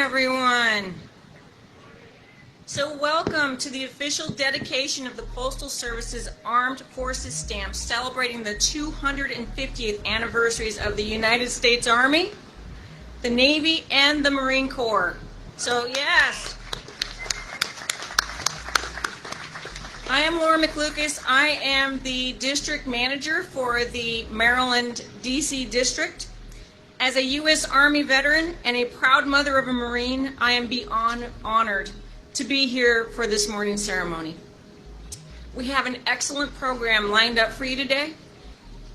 everyone. So welcome to the official dedication of the Postal Service's Armed Forces stamp celebrating the 250th anniversaries of the United States Army, the Navy, and the Marine Corps. So yes. I am Laura McLucas. I am the district manager for the Maryland, D.C. district. As a U.S. Army veteran and a proud mother of a Marine, I am beyond honored to be here for this morning's ceremony. We have an excellent program lined up for you today.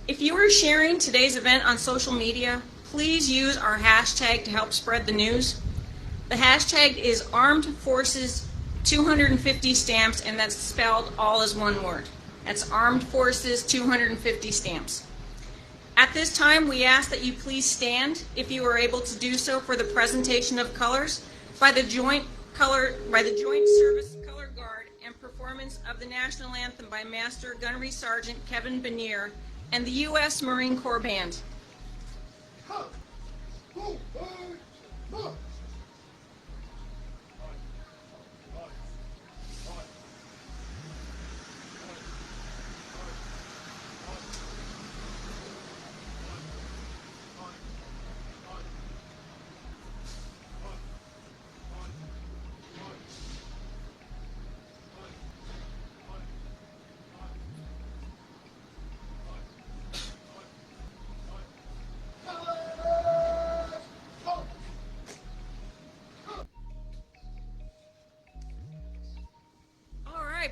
If you are sharing today's event on social media, please use our hashtag to help spread the news. The hashtag is Armed Forces 250 stamps, and that's spelled all as one word. That's Armed Forces 250 stamps. At this time, we ask that you please stand, if you are able to do so, for the presentation of colors by the Joint Service Color Guard and performance of the National Anthem by Master Gunnery Sergeant Kevin Benier and the U.S. Marine Corps Band.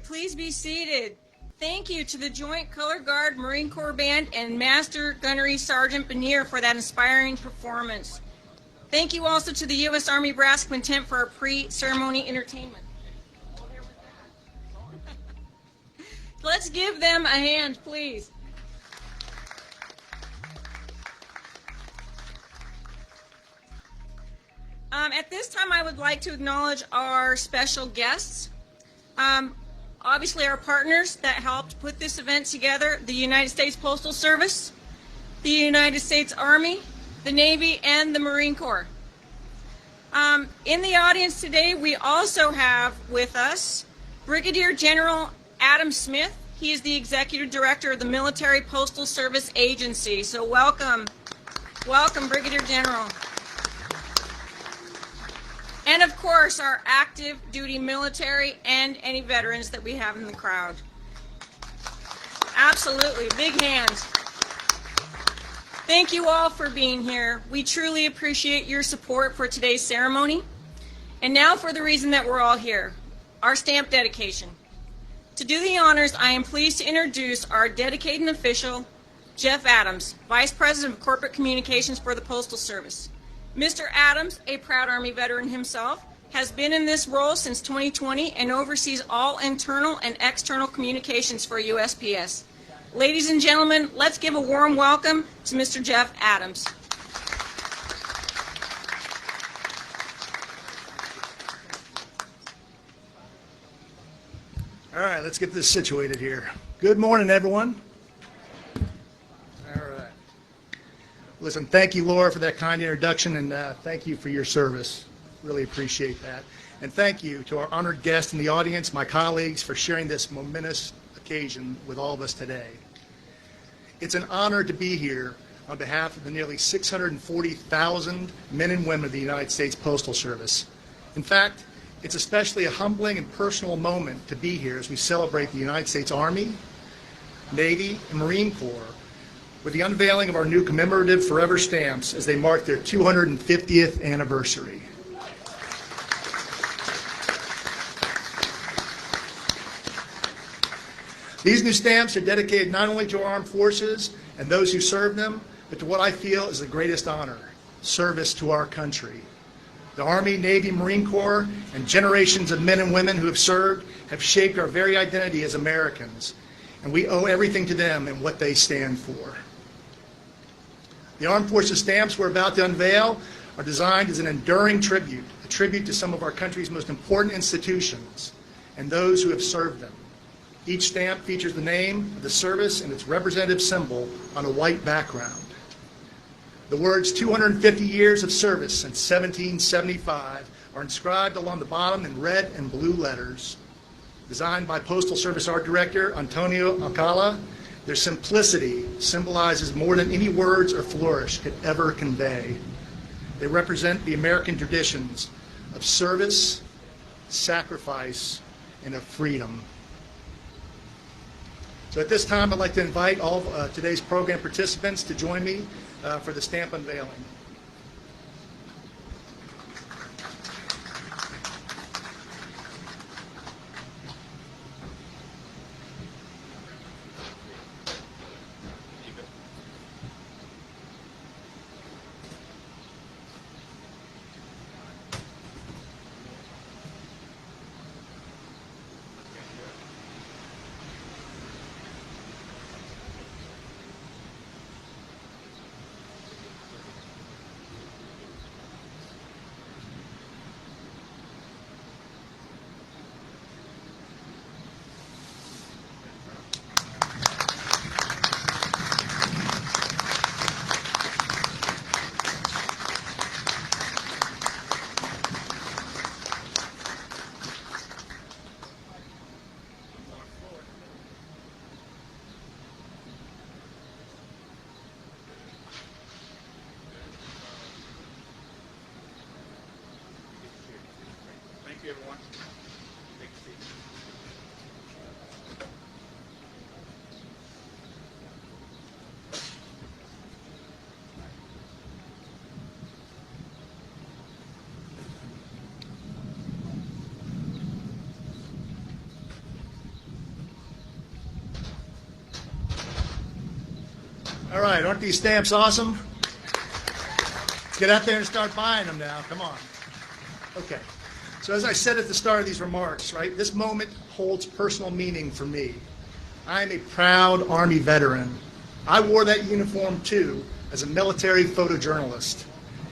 Please be seated. Thank you to the Joint Color Guard, Marine Corps Band, and Master Gunnery Sergeant Benier for that inspiring performance. Thank you also to the U.S. Army Brass Quintet for our pre-ceremony entertainment. Let's give them a hand, please. At this time, I would like to acknowledge our special guests. Obviously, our partners that helped put this event together, the United States Postal Service, the United States Army, the Navy, and the Marine Corps. In the audience today, we also have with us Brigadier General Adam Smith. He is the Executive Director of the Military Postal Service Agency. So welcome, Brigadier General. And of course, our active duty military and any veterans that we have in the crowd. Absolutely, big hands. Thank you all for being here. We truly appreciate your support for today's ceremony. And now for the reason that we're all here, our stamp dedication. To do the honors, I am pleased to introduce our dedicated official, Jeff Adams, Vice President of Corporate Communications for the Postal Service. Mr. Adams, a proud Army veteran himself, has been in this role since 2020 and oversees all internal and external communications for USPS. Ladies and gentlemen, let's give a warm welcome to Mr. Jeff Adams. All right, let's get this situated here. Good morning, everyone. Listen, thank you, Laura, for that kind introduction, and thank you for your service. Really appreciate that. And thank you to our honored guests in the audience, my colleagues, for sharing this momentous occasion with all of us today. It's an honor to be here on behalf of the nearly 640,000 men and women of the United States Postal Service. In fact, it's especially a humbling and personal moment to be here as we celebrate the United States Army, Navy, and Marine Corps with the unveiling of our new commemorative forever stamps as they mark their 250th anniversary. These new stamps are dedicated not only to our armed forces and those who serve them, but to what I feel is the greatest honor, service to our country. The Army, Navy, Marine Corps, and generations of men and women who have served have shaped our very identity as Americans, and we owe everything to them and what they stand for. The Armed Forces stamps we're about to unveil are designed as an enduring tribute, a tribute to some of our country's most important institutions and those who have served them. Each stamp features the name of the service and its representative symbol on a white background. The words 250 years of service since 1775 are inscribed along the bottom in red and blue letters. Designed by Postal Service Art Director Antonio Alcala, their simplicity symbolizes more than any words or flourish could ever convey. They represent the American traditions of service, sacrifice, and of freedom. So at this time, I'd like to invite all of today's program participants to join me for the stamp unveiling. Thank you, everyone. Take a seat. All right, aren't these stamps awesome? Let's get out there and start buying them now. Come on. Okay. So as I said at the start of these remarks, right, this moment holds personal meaning for me. I am a proud Army veteran. I wore that uniform too as a military photojournalist.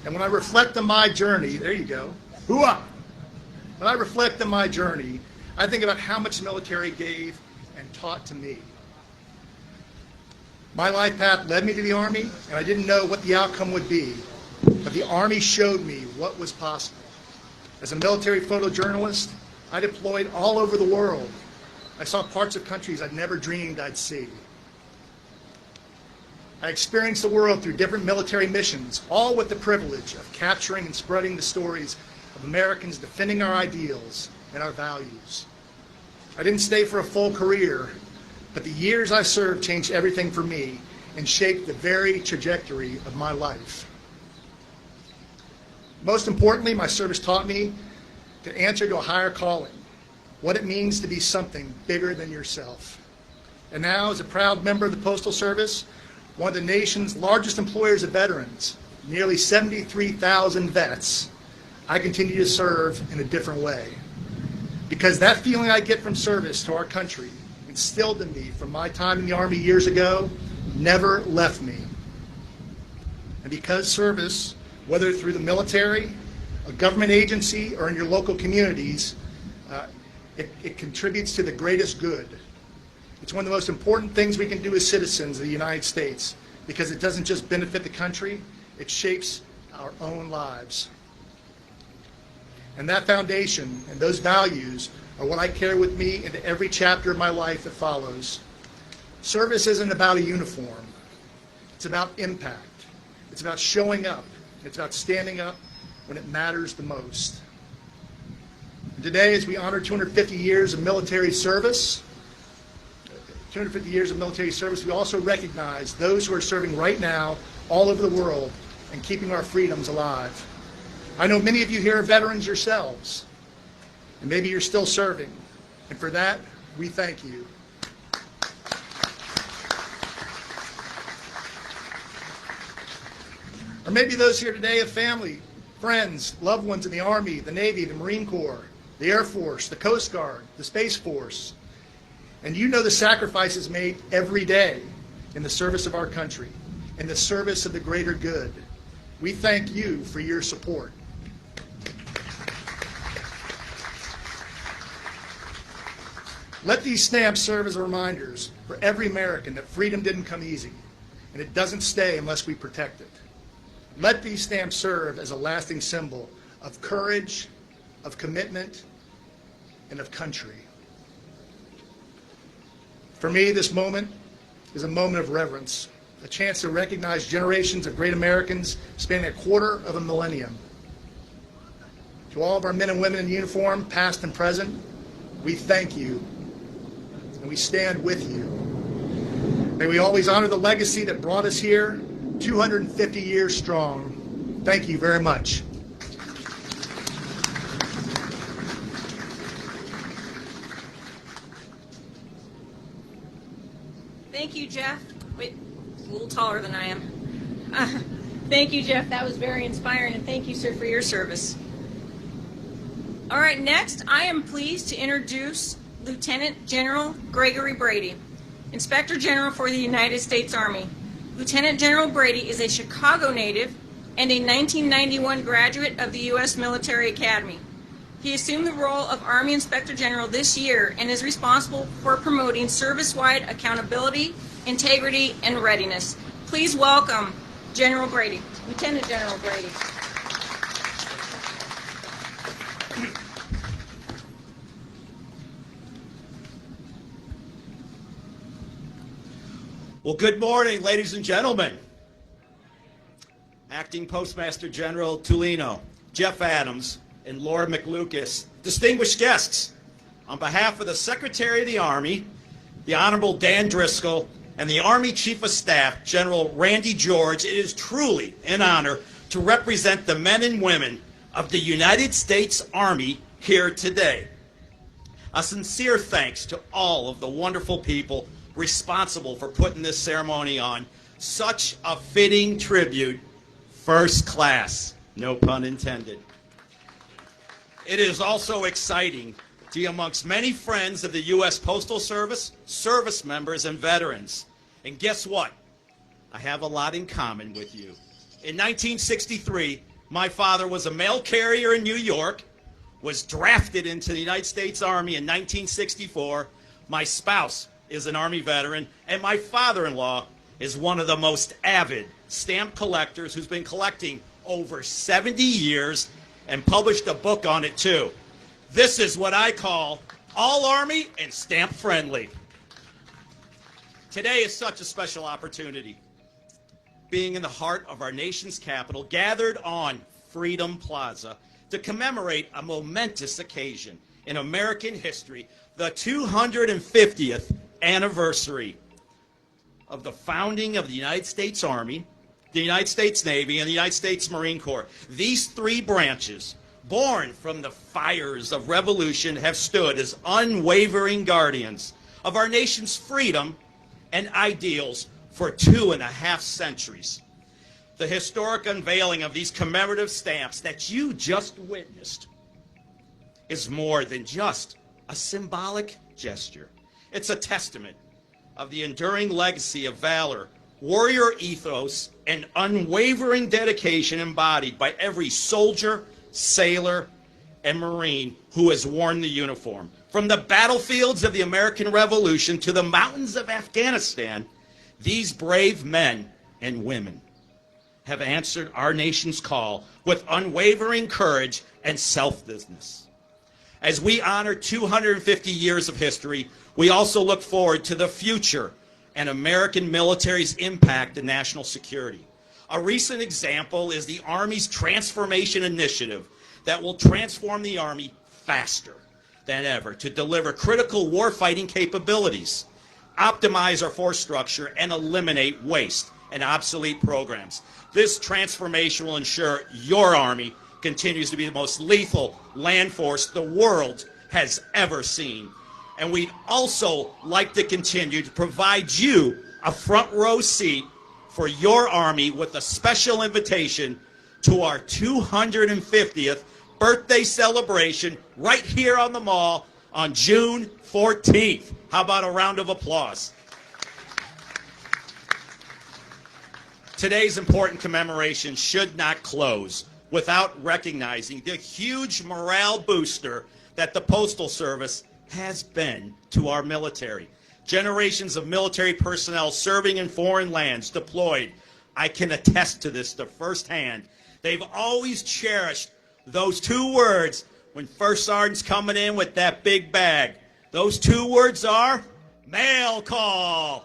And when I reflect on my journey, there you go, hoo-ah! When I reflect on my journey, I think about how much the military gave and taught to me. My life path led me to the Army, and I didn't know what the outcome would be, but the Army showed me what was possible. As a military photojournalist, I deployed all over the world. I saw parts of countries I'd never dreamed I'd see. I experienced the world through different military missions, all with the privilege of capturing and spreading the stories of Americans defending our ideals and our values. I didn't stay for a full career, but the years I served changed everything for me and shaped the very trajectory of my life. Most importantly, my service taught me to answer to a higher calling, what it means to be something bigger than yourself. And now, as a proud member of the Postal Service, one of the nation's largest employers of veterans, nearly 73,000 vets, I continue to serve in a different way. Because that feeling I get from service to our country, instilled in me from my time in the Army years ago, never left me. And because service, whether through the military, a government agency, or in your local communities, it contributes to the greatest good. It's one of the most important things we can do as citizens of the United States, because it doesn't just benefit the country, it shapes our own lives. And that foundation and those values are what I carry with me into every chapter of my life that follows. Service isn't about a uniform. It's about impact. It's about showing up. It's about standing up when it matters the most. And today, as we honor 250 years of military service, we also recognize those who are serving right now all over the world and keeping our freedoms alive. I know many of you here are veterans yourselves, and maybe you're still serving. And for that, we thank you. Or maybe those here today have family, friends, loved ones in the Army, the Navy, the Marine Corps, the Air Force, the Coast Guard, the Space Force. And you know the sacrifices made every day in the service of our country, in the service of the greater good. We thank you for your support. Let these stamps serve as reminders for every American that freedom didn't come easy, and it doesn't stay unless we protect it. Let these stamps serve as a lasting symbol of courage, of commitment, and of country. For me, this moment is a moment of reverence, a chance to recognize generations of great Americans spanning a quarter of a millennium. To all of our men and women in uniform, past and present, we thank you, and we stand with you. May we always honor the legacy that brought us here, 250 years strong. Thank you very much. Thank you, Jeff. Wait, a little taller than I am. Thank you, Jeff. That was very inspiring, and thank you, sir, for your service. All right, next, I am pleased to introduce Lieutenant General Gregory Brady, Inspector General for the United States Army. Lieutenant General Brady is a Chicago native and a 1991 graduate of the U.S. Military Academy. He assumed the role of Army Inspector General this year and is responsible for promoting service-wide accountability, integrity, and readiness. Please welcome General Brady, Lieutenant General Brady. Well, good morning, ladies and gentlemen. Acting Postmaster General Tulino, Jeff Adams, and Laura McLucas, distinguished guests, on behalf of the Secretary of the Army, the Honorable Dan Driscoll, and the Army Chief of Staff, General Randy George, it is truly an honor to represent the men and women of the United States Army here today. A sincere thanks to all of the wonderful people responsible for putting this ceremony on. Such a fitting tribute, first class, no pun intended. It is also exciting to be amongst many friends of the U.S. Postal Service, service members, and veterans. And guess what? I have a lot in common with you. In 1963, my father was a mail carrier in New York, was drafted into the United States Army in 1964. My spouse is an Army veteran, and my father-in-law is one of the most avid stamp collectors who's been collecting over 70 years and published a book on it too. This is what I call all Army and stamp friendly. Today is such a special opportunity. Being in the heart of our nation's capital, gathered on Freedom Plaza to commemorate a momentous occasion in American history, the 250th anniversary of the founding of the United States Army, the United States Navy, and the United States Marine Corps. These three branches, born from the fires of revolution, have stood as unwavering guardians of our nation's freedom and ideals for 2.5 centuries. The historic unveiling of these commemorative stamps that you just witnessed is more than just a symbolic gesture. It's a testament of the enduring legacy of valor, warrior ethos, and unwavering dedication embodied by every soldier, sailor, and Marine who has worn the uniform. From the battlefields of the American Revolution to the mountains of Afghanistan, these brave men and women have answered our nation's call with unwavering courage and selflessness. As we honor 250 years of history, we also look forward to the future and American military's impact in national security. A recent example is the Army's Transformation Initiative that will transform the Army faster than ever to deliver critical warfighting capabilities, optimize our force structure, and eliminate waste and obsolete programs. This transformation will ensure your Army continues to be the most lethal land force the world has ever seen. And we'd also like to continue to provide you a front row seat for your Army with a special invitation to our 250th birthday celebration right here on the Mall on June 14th. How about a round of applause? Today's important commemoration should not close without recognizing the huge morale booster that the Postal Service has been to our military. Generations of military personnel serving in foreign lands, deployed I can attest to this to firsthand. They've always cherished those two words when First Sergeant's coming in with that big bag. Those two words are mail call.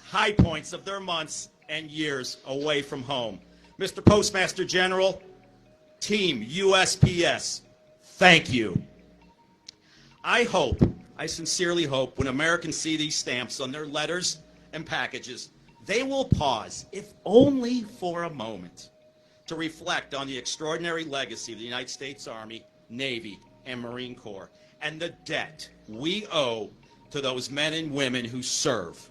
High points of their months and years away from home. Mr. Postmaster General, Team USPS, thank you. I sincerely hope, when Americans see these stamps on their letters and packages, they will pause, if only for a moment, to reflect on the extraordinary legacy of the United States Army, Navy, and Marine Corps, and the debt we owe to those men and women who serve.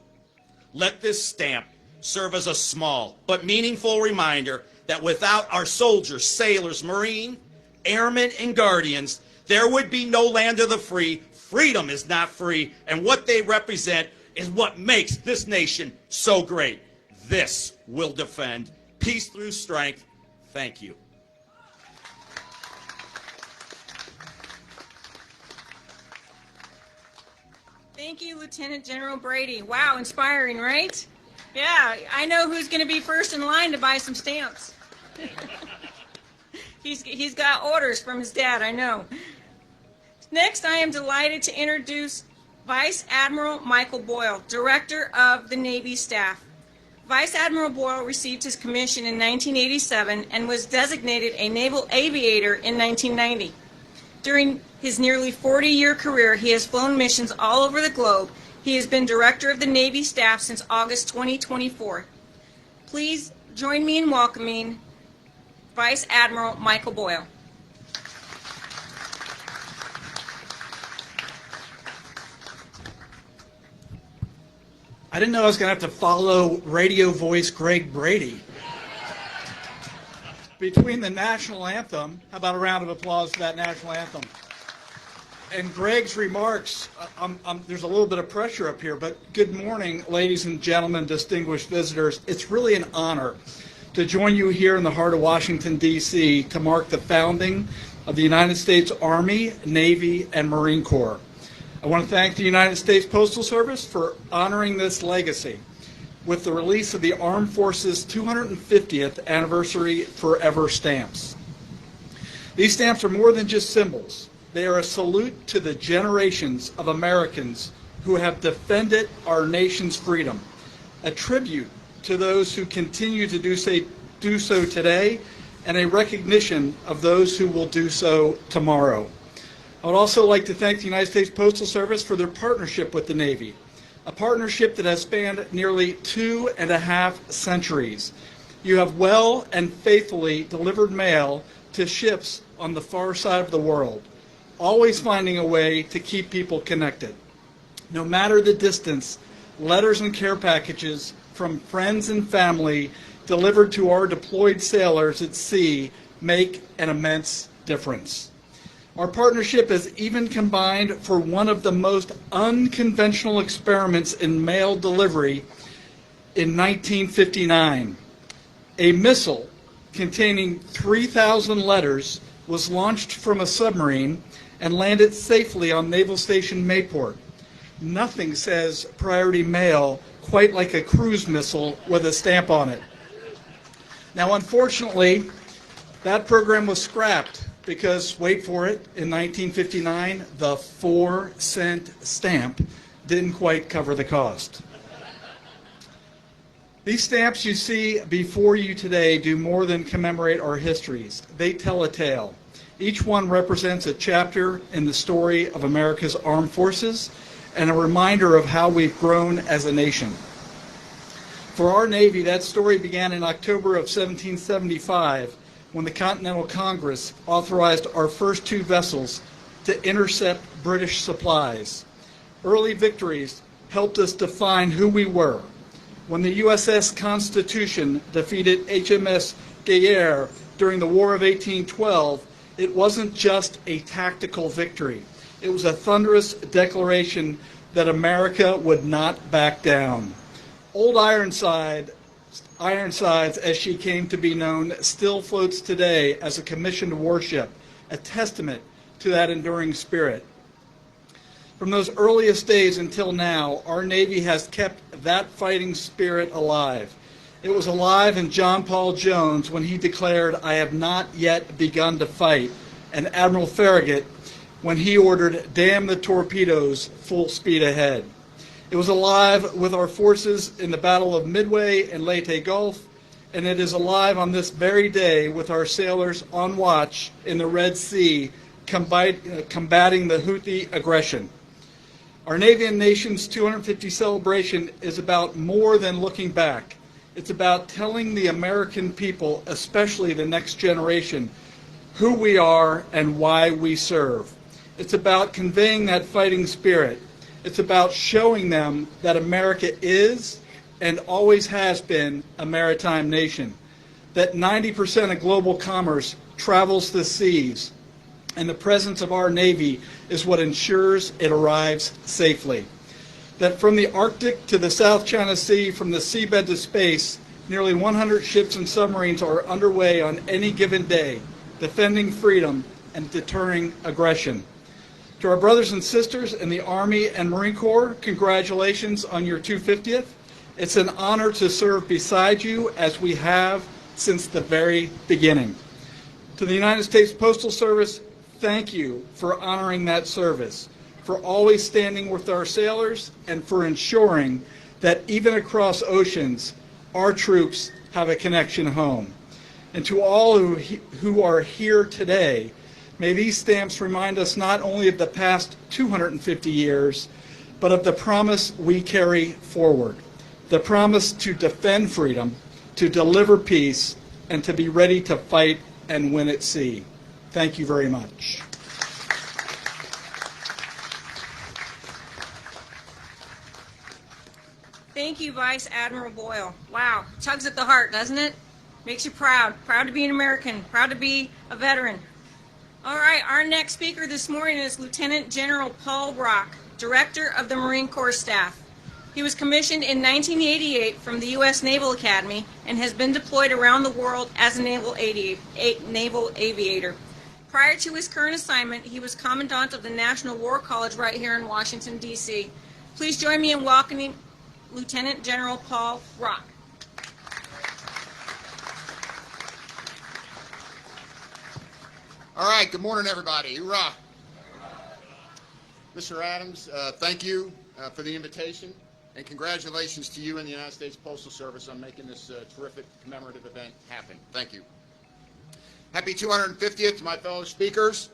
Let this stamp serve as a small but meaningful reminder that without our soldiers, sailors, Marine, airmen, and guardians, there would be no land of the free. Freedom is not free, and what they represent is what makes this nation so great. This will defend peace through strength. Thank you. Thank you, Lieutenant General Brady. Wow, inspiring, right? Yeah, I know who's going to be first in line to buy some stamps. He's got orders from his dad, I know. Next, I am delighted to introduce Vice Admiral Michael Boyle, Director of the Navy Staff. Vice Admiral Boyle received his commission in 1987 and was designated a naval aviator in 1990. During his nearly 40-year career, he has flown missions all over the globe. He has been Director of the Navy Staff since August 2024. Please join me in welcoming Vice Admiral Michael Boyle. I didn't know I was going to have to follow radio voice Greg Brady. Between the national anthem, how about a round of applause for that national anthem? And Greg's remarks, there's a little bit of pressure up here, but good morning, ladies and gentlemen, distinguished visitors. It's really an honor to join you here in the heart of Washington, D.C. to mark the founding of the United States Army, Navy, and Marine Corps. I want to thank the United States Postal Service for honoring this legacy with the release of the Armed Forces 250th Anniversary Forever stamps. These stamps are more than just symbols. They are a salute to the generations of Americans who have defended our nation's freedom, a tribute to those who continue to do so today, and a recognition of those who will do so tomorrow. I would also like to thank the United States Postal Service for their partnership with the Navy, a partnership that has spanned nearly 2.5 centuries. You have well and faithfully delivered mail to ships on the far side of the world, always finding a way to keep people connected. No matter the distance, letters and care packages from friends and family delivered to our deployed sailors at sea make an immense difference. Our partnership has even combined for one of the most unconventional experiments in mail delivery in 1959. A missile containing 3,000 letters was launched from a submarine and landed safely on Naval Station Mayport. Nothing says priority mail quite like a cruise missile with a stamp on it. Now, unfortunately, that program was scrapped because, wait for it, in 1959, the 4-cent stamp didn't quite cover the cost. These stamps you see before you today do more than commemorate our histories. They tell a tale. Each one represents a chapter in the story of America's armed forces and a reminder of how we've grown as a nation. For our Navy, that story began in October of 1775 when the Continental Congress authorized our first 2 vessels to intercept British supplies. Early victories helped us define who we were. When the USS Constitution defeated HMS Guerriere during the War of 1812, it wasn't just a tactical victory. It was a thunderous declaration that America would not back down. Old Ironsides, as she came to be known, still floats today as a commissioned warship, a testament to that enduring spirit. From those earliest days until now, our Navy has kept that fighting spirit alive. It was alive in John Paul Jones when he declared, "I have not yet begun to fight," and Admiral Farragut when he ordered, "Damn the torpedoes, full speed ahead." It was alive with our forces in the Battle of Midway and Leyte Gulf, and it is alive on this very day with our sailors on watch in the Red Sea combating the Houthi aggression. Our Navy and Nation's 250 celebration is about more than looking back. It's about telling the American people, especially the next generation, who we are and why we serve. It's about conveying that fighting spirit. It's about showing them that America is and always has been a maritime nation, that 90% of global commerce travels the seas, and the presence of our Navy is what ensures it arrives safely. That from the Arctic to the South China Sea, from the seabed to space, nearly 100 ships and submarines are underway on any given day, defending freedom and deterring aggression. To our brothers and sisters in the Army and Marine Corps, congratulations on your 250th. It's an honor to serve beside you as we have since the very beginning. To the United States Postal Service, thank you for honoring that service, for always standing with our sailors, and for ensuring that even across oceans, our troops have a connection home. And to all who are here today, may these stamps remind us not only of the past 250 years, but of the promise we carry forward, the promise to defend freedom, to deliver peace, and to be ready to fight and win at sea. Thank you very much. Thank you, Vice Admiral Boyle. Wow, tugs at the heart, doesn't it? Makes you proud. Proud to be an American. Proud to be a veteran. All right, our next speaker this morning is Lieutenant General Paul Rock, Director of the Marine Corps Staff. He was commissioned in 1988 from the U.S. Naval Academy and has been deployed around the world as a naval aviator. Prior to his current assignment, he was Commandant of the National War College right here in Washington, D.C. Please join me in welcoming Lieutenant General Paul Rock. All right, good morning, everybody. Hoorah. Mr. Adams, thank you for the invitation, and congratulations to you and the United States Postal Service on making this terrific commemorative event happen. Thank you. Happy 250th to my fellow speakers,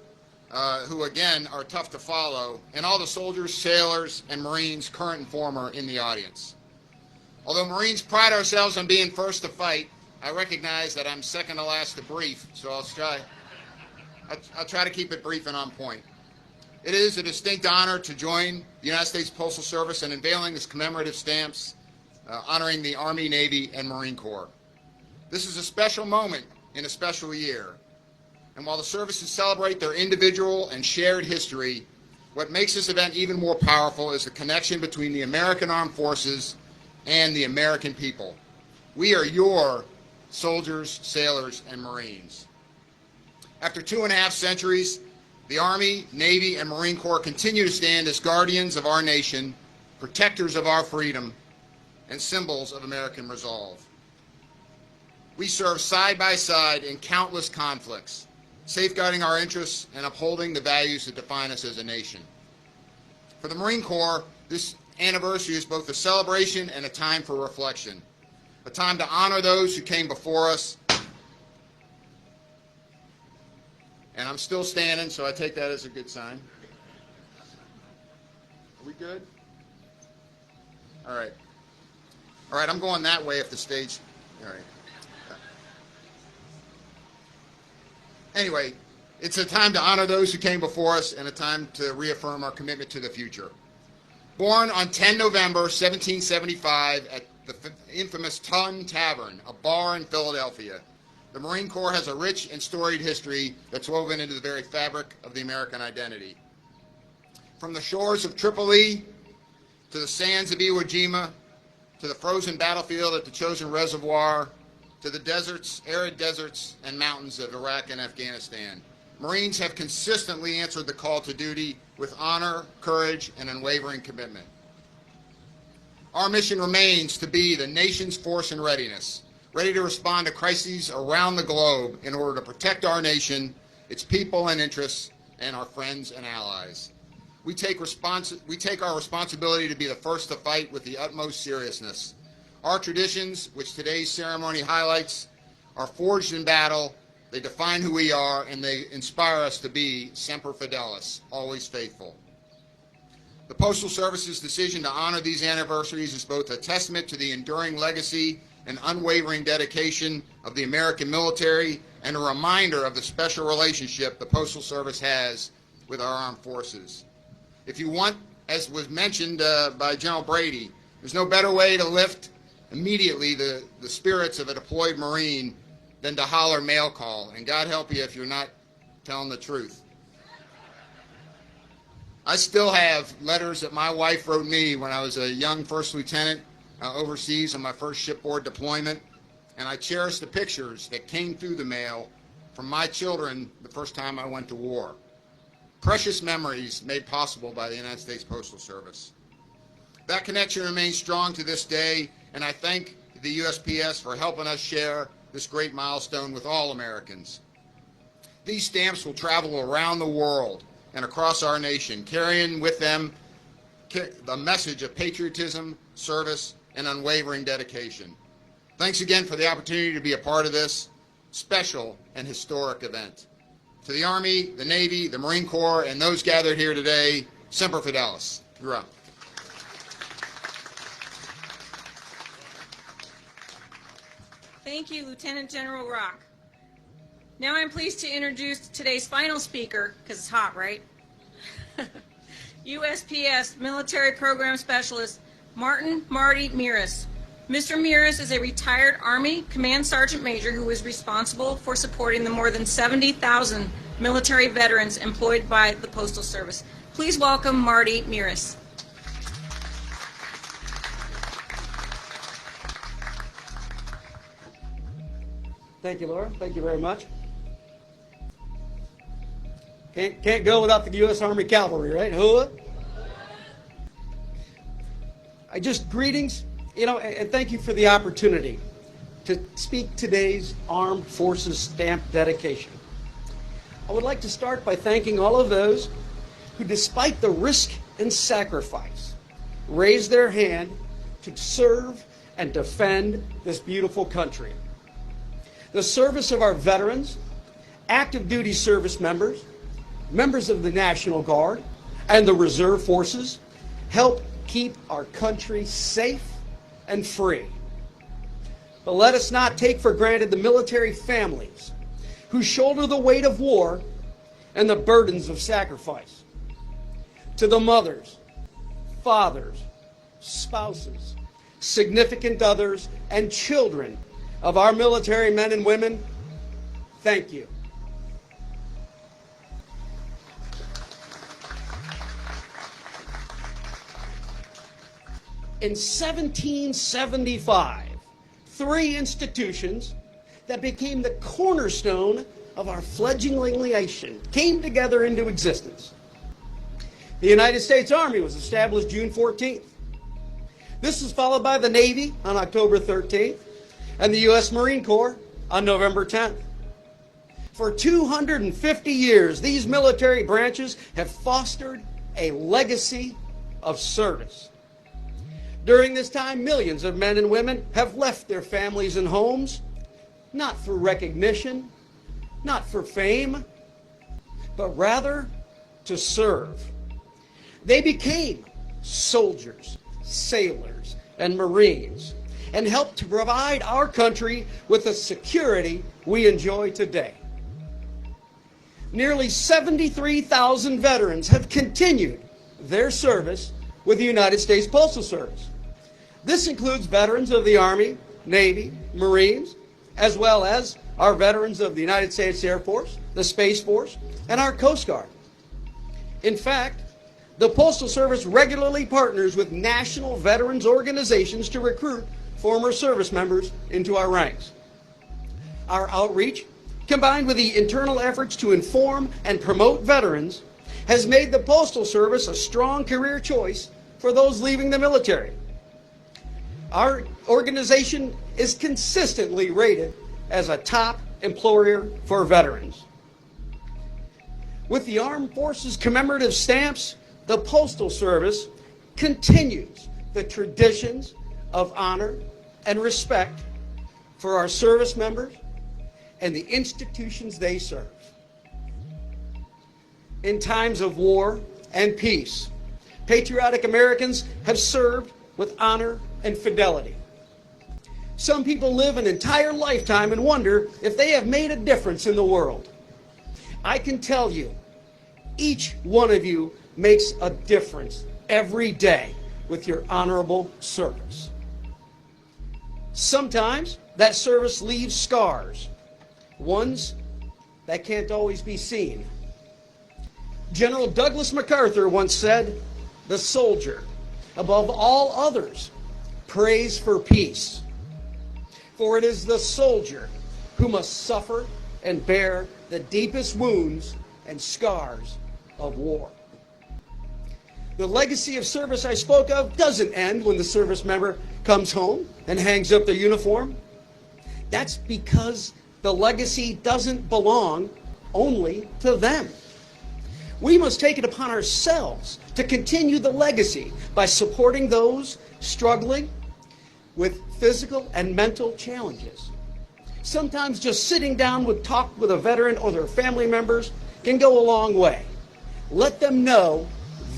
who, again, are tough to follow, and all the soldiers, sailors, and Marines, current and former, in the audience. Although Marines pride ourselves on being first to fight, I recognize that I'm second to last to brief, so I'll try to keep it brief and on point. It is a distinct honor to join the United States Postal Service in unveiling this commemorative stamps honoring the Army, Navy, and Marine Corps. This is a special moment in a special year, and while the services celebrate their individual and shared history, what makes this event even more powerful is the connection between the American Armed Forces and the American people. We are your soldiers, sailors, and Marines. After 2.5 centuries, the Army, Navy, and Marine Corps continue to stand as guardians of our nation, protectors of our freedom, and symbols of American resolve. We serve side by side in countless conflicts, safeguarding our interests and upholding the values that define us as a nation. For the Marine Corps, this anniversary is both a celebration and a time for reflection, a time to honor those who came before us. And I'm still standing, so I take that as a good sign. Are we good? All right. All right, I'm going that way if the stage... All right. Anyway, it's a time to honor those who came before us and a time to reaffirm our commitment to the future. Born on 10 November 1775 at the infamous Tun Tavern, a bar in Philadelphia, the Marine Corps has a rich and storied history that's woven into the very fabric of the American identity. From the shores of Tripoli to the sands of Iwo Jima, to the frozen battlefield at the Chosin Reservoir, to the deserts, arid deserts, and mountains of Iraq and Afghanistan, Marines have consistently answered the call to duty with honor, courage, and unwavering commitment. Our mission remains to be the nation's force in readiness, ready to respond to crises around the globe in order to protect our nation, its people and interests, and our friends and allies. We take our responsibility to be the first to fight with the utmost seriousness. Our traditions, which today's ceremony highlights, are forged in battle. They define who we are, and they inspire us to be semper fidelis, always faithful. The Postal Service's decision to honor these anniversaries is both a testament to the enduring legacy and unwavering dedication of the American military and a reminder of the special relationship the Postal Service has with our armed forces. If you want, as was mentioned by General Brady, there's no better way to lift immediately the spirits of a deployed Marine than to holler mail call, and God help you if you're not telling the truth. I still have letters that my wife wrote me when I was a young first lieutenant overseas on my first shipboard deployment, and I cherish the pictures that came through the mail from my children the first time I went to war. Precious memories made possible by the United States Postal Service. That connection remains strong to this day, and I thank the USPS for helping us share this great milestone with all Americans. These stamps will travel around the world and across our nation, carrying with them the message of patriotism, service, and unwavering dedication. Thanks again for the opportunity to be a part of this special and historic event. To the Army, the Navy, the Marine Corps, and those gathered here today, Semper Fidelis. You're up. Thank you, Lieutenant General Rock. Now I'm pleased to introduce today's final speaker, because it's hot, right? USPS Military Program Specialist Marty Miras. Mr. Miras is a retired Army Command Sergeant Major who was responsible for supporting the more than 70,000 military veterans employed by the Postal Service. Please welcome Marty Miras. Thank you, Laura. Thank you very much. Can't go without the U.S. Army Cavalry, right? Greetings, and thank you for the opportunity to speak today's Armed Forces Stamp dedication. I would like to start by thanking all of those who, despite the risk and sacrifice, raised their hand to serve and defend this beautiful country. The service of our veterans, active duty service members, members of the National Guard, and the Reserve Forces help keep our country safe and free. But let us not take for granted the military families who shoulder the weight of war and the burdens of sacrifice. To the mothers, fathers, spouses, significant others, and children of our military men and women, thank you. In 1775, three institutions that became the cornerstone of our fledgling nation came together into existence. The United States Army was established June 14th. This was followed by the Navy on October 13th and the U.S. Marine Corps on November 10th. For 250 years, these military branches have fostered a legacy of service. During this time, millions of men and women have left their families and homes, not for recognition, not for fame, but rather to serve. They became soldiers, sailors, and Marines, and helped to provide our country with the security we enjoy today. Nearly 73,000 veterans have continued their service with the United States Postal Service. This includes veterans of the Army, Navy, Marines, as well as our veterans of the United States Air Force, the Space Force, and our Coast Guard. In fact, the Postal Service regularly partners with national veterans organizations to recruit former service members into our ranks. Our outreach, combined with the internal efforts to inform and promote veterans, has made the Postal Service a strong career choice for those leaving the military. Our organization is consistently rated as a top employer for veterans. With the Armed Forces Commemorative Stamps, the Postal Service continues the traditions of honor and respect for our service members and the institutions they serve. In times of war and peace, patriotic Americans have served with honor and fidelity. Some people live an entire lifetime and wonder if they have made a difference in the world. I can tell you, each one of you makes a difference every day with your honorable service. Sometimes that service leaves scars, ones that can't always be seen. General Douglas MacArthur once said, "The soldier, above all others, prays for peace. For it is the soldier who must suffer and bear the deepest wounds and scars of war." The legacy of service I spoke of doesn't end when the service member comes home and hangs up their uniform. That's because the legacy doesn't belong only to them. We must take it upon ourselves to continue the legacy by supporting those struggling with physical and mental challenges. Sometimes just sitting down with talk with a veteran or their family members can go a long way. Let them know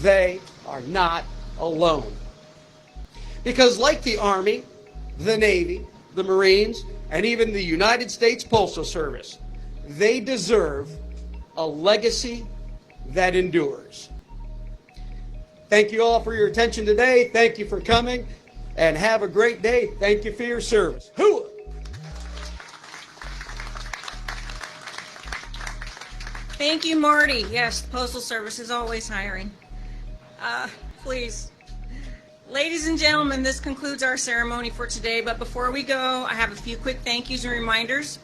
they are not alone. Because like the Army, the Navy, the Marines, and even the United States Postal Service, they deserve a legacy that endures. Thank you all for your attention today. Thank you for coming, and have a great day. Thank you for your service. Hooah! Thank you, Marty. Yes, the Postal Service is always hiring. Please. Ladies and gentlemen, this concludes our ceremony for today, but before we go, I have a few quick thank yous and reminders.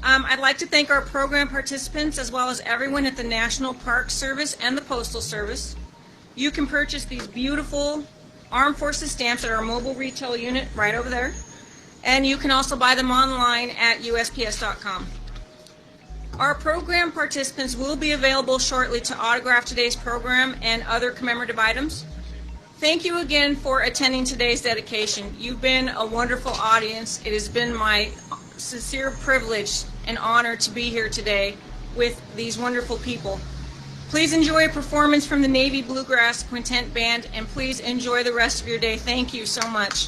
I'd like to thank our program participants as well as everyone at the National Park Service and the Postal Service. You can purchase these beautiful Armed Forces stamps at our mobile retail unit right over there, and you can also buy them online at USPS.com. Our program participants will be available shortly to autograph today's program and other commemorative items. Thank you again for attending today's dedication. You've been a wonderful audience. It has been my sincere privilege and honor to be here today with these wonderful people. Please enjoy a performance from the Navy Bluegrass Quintet Band, and please enjoy the rest of your day. Thank you so much.